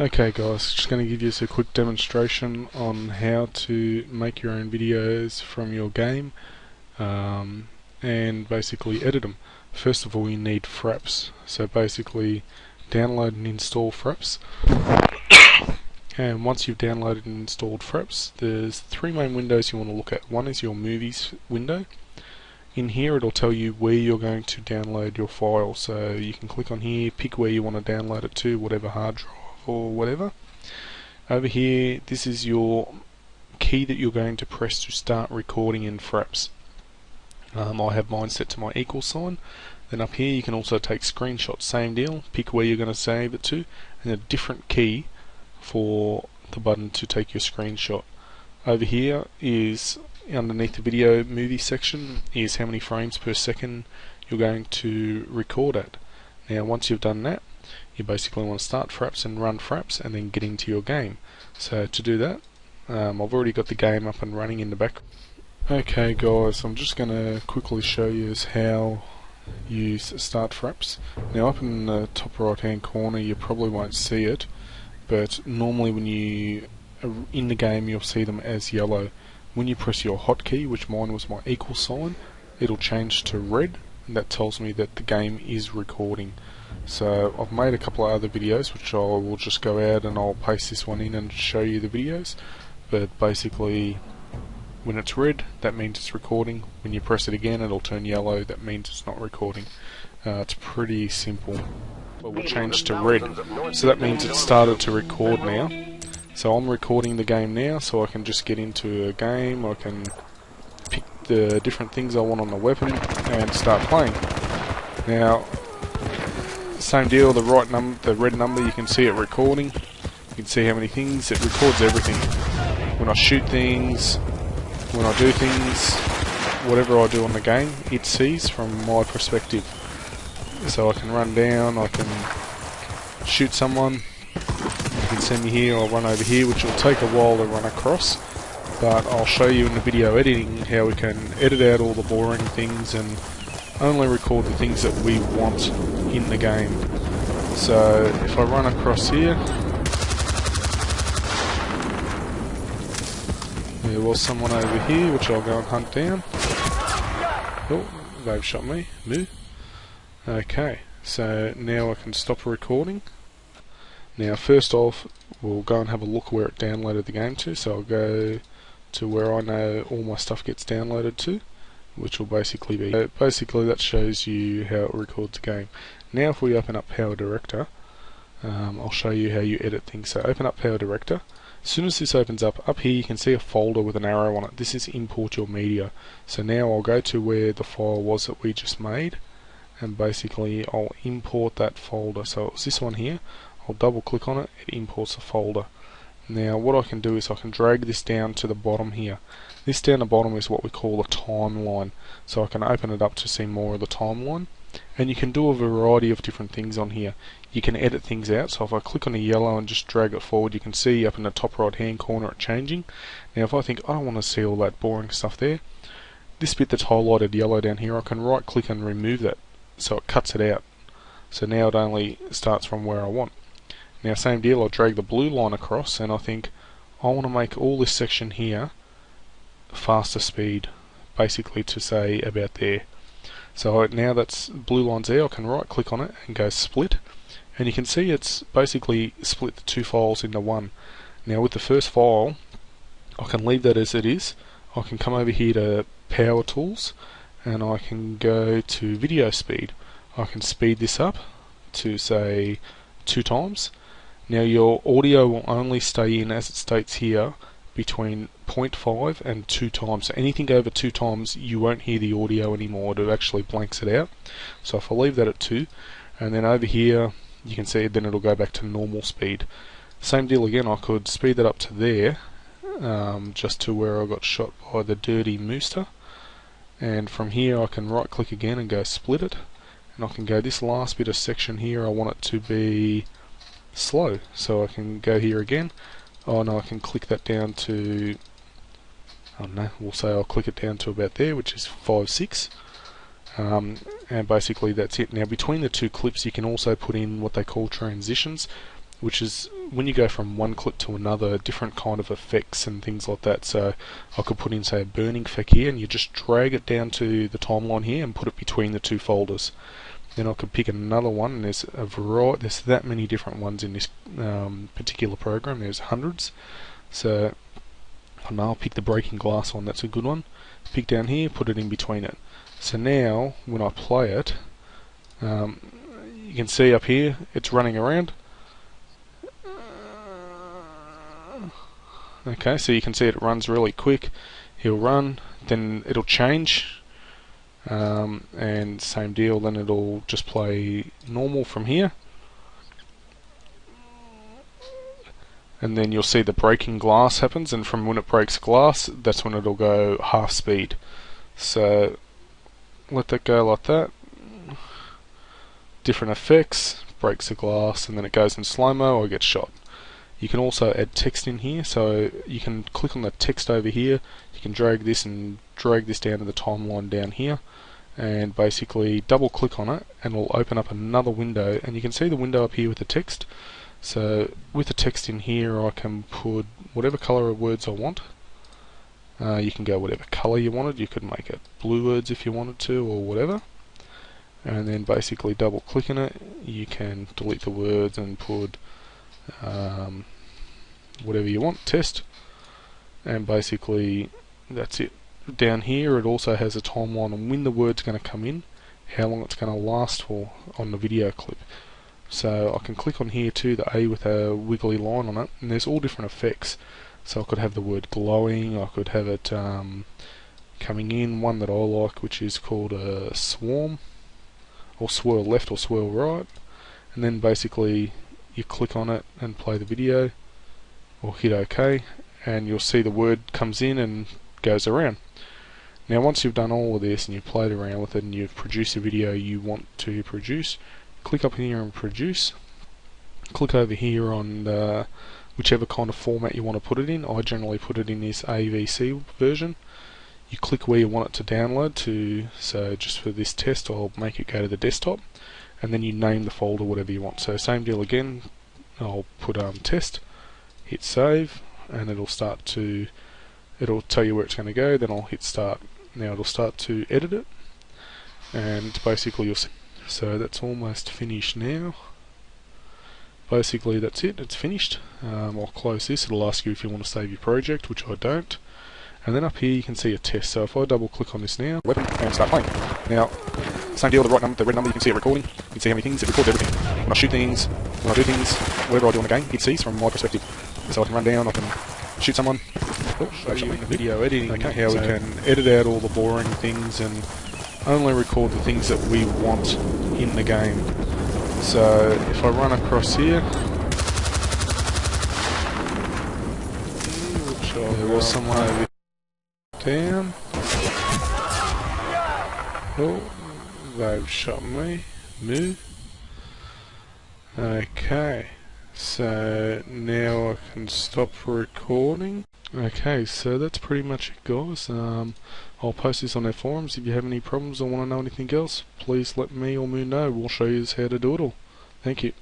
Okay guys, just going to give you a quick demonstration on how to make your own videos from your game and basically edit them. First of all, you need fraps, so basically download and install fraps. And once you've downloaded and installed fraps, there's three main windows you want to look at. One is your movies window. In here it'll tell you where you're going to download your file, so you can click on here, pick where you want to download it to, whatever hard drive or whatever. Over here, this is your key that you're going to press to start recording in fraps. I have mine set to my equal sign. Then up here you can also take screenshots, same deal, pick where you're going to save it to, and a different key for the button to take your screenshot. Over here is, underneath the video movie section, is how many frames per second you're going to record at. Now once you've done that, you basically want to start fraps and run fraps and then get into your game. So to do that, I've already got the game up and running in the background. Okay guys, I'm just going to quickly show you how you start fraps. Now up in the top right hand corner you probably won't see it, but normally when you are in the game you'll see them as yellow. When you press your hotkey, which mine was my equal sign, it'll change to red, and that tells me that the game is recording. So I've made a couple of other videos which I will just go out and I'll paste this one in and show you the videos, but basically when it's red that means it's recording. When you press it again it'll turn yellow, that means it's not recording. It's pretty simple. But we'll change to red, so that means it's started to record now. So I'm recording the game now, so I can just get into a game, I can pick the different things I want on the weapon and start playing. Now, same deal, the red number, you can see it recording. You can see how many things, it records everything. When I shoot things, when I do things, whatever I do on the game, it sees from my perspective. So I can run down, I can shoot someone, you can send me here, I'll run over here, which will take a while to run across, but I'll show you in the video editing how we can edit out all the boring things and only record the things that we want in the game. So if I run across here, there was someone over here which I'll go and hunt down. Oh, they've shot me. Move. Okay, so now I can stop recording. Now first off, we'll go and have a look where it downloaded the game to, so I'll go to where I know all my stuff gets downloaded to, which will basically be, basically that shows you how it records the game. Now if we open up Power Director, I'll show you how you edit things. So open up Power Director. As soon as this opens up here you can see a folder with an arrow on it. This is import your media. So now I'll go to where the file was that we just made, and basically I'll import that folder. So it's this one here. I'll double click on it, it imports a folder. Now what I can do is I can drag this down to the bottom here. This down the bottom is what we call a timeline. So I can open it up to see more of the timeline. And you can do a variety of different things on here. You can edit things out, so if I click on the yellow and just drag it forward, you can see up in the top right hand corner it changing. Now if I think I don't want to see all that boring stuff there, this bit that's highlighted yellow down here, I can right click and remove that, so it cuts it out. So now it only starts from where I want. Now same deal, I'll drag the blue line across and I think I want to make all this section here faster speed, basically to say about there. So now that's blue line's there, I can right click on it and go split, and you can see it's basically split the two files into one. Now with the first file I can leave that as it is. I can come over here to Power Tools and I can go to video speed. I can speed this up to say 2 times. Now your audio will only stay in, as it states here, between 0.5 and 2 times. So anything over 2 times you won't hear the audio anymore, it actually blanks it out. So if I leave that at 2, and then over here you can see then it'll go back to normal speed. Same deal again, I could speed that up to there, just to where I got shot by the dirty mooster, and from here I can right click again and go split it, and I can go this last bit of section here, I want it to be slow, so I can go here again. Oh no, I can click that down to, I don't know, we'll say I'll click it down to about there, which is 5/6, and basically that's it. Now between the two clips you can also put in what they call transitions, which is when you go from one clip to another, different kind of effects and things like that. So I could put in, say, a burning effect here, and you just drag it down to the timeline here and put it between the two folders. Then I could pick another one, and there's a variety. There's that many different ones in this particular program. There's hundreds. So I don't know, I'll pick the breaking glass one. That's a good one. Pick down here, put it in between it. So now when I play it, you can see up here it's running around. Okay, so you can see it runs really quick. He'll run, then it'll change, and same deal, then it'll just play normal from here. And then you'll see the breaking glass happens, and from when it breaks glass, that's when it'll go half speed. So let that go like that. Different effects, breaks the glass, and then it goes in slow-mo or gets shot. You can also add text in here, so you can click on the text over here, you can drag this and drag this down to the timeline down here, and basically double click on it and it'll open up another window, and you can see the window up here with the text. So with the text in here, I can put whatever colour of words I want. You can go whatever colour you wanted, you could make it blue words if you wanted to, or whatever. And then basically double clicking it, you can delete the words and put whatever you want, test, and basically that's it. Down here it also has a timeline on when the word's going to come in, how long it's going to last for on the video clip. So I can click on here too, the A with a wiggly line on it, and there's all different effects. So I could have the word glowing, I could have it coming in, one that I like which is called a swarm, or swirl left or swirl right, and then basically you click on it and play the video or hit OK, and you'll see the word comes in and goes around. Now once you've done all of this and you've played around with it and you've produced the video you want to produce, click up here and produce, click over here on whichever kind of format you want to put it in. I generally put it in this AVC version. You click where you want it to download to, so just for this test I'll make it go to the desktop, and then you name the folder whatever you want. So same deal again, I'll put test, hit save, and it'll tell you where it's going to go, then I'll hit start. Now it'll start to edit it, and basically you'll see. So that's almost finished now. Basically that's it, it's finished. I'll close this, it'll ask you if you want to save your project, which I don't. And then up here you can see a test, so if I double click on this now, weapon, and start playing. Now, same deal, the red number, you can see it recording, you can see how many things, it records everything. When I shoot things, when I do things, whatever I do in the game, it sees from my perspective. So I can run down, I can shoot someone, show you video editing, okay, how we can edit out all the boring things and only record the things that we want in the game. So if I run across here, there was someone over down. Oh, they've shot me. Move. Okay, so now I can stop recording. Okay, so that's pretty much it, guys. I'll post this on our forums. If you have any problems or want to know anything else, please let me or Moon know. We'll show you how to do it all. Thank you.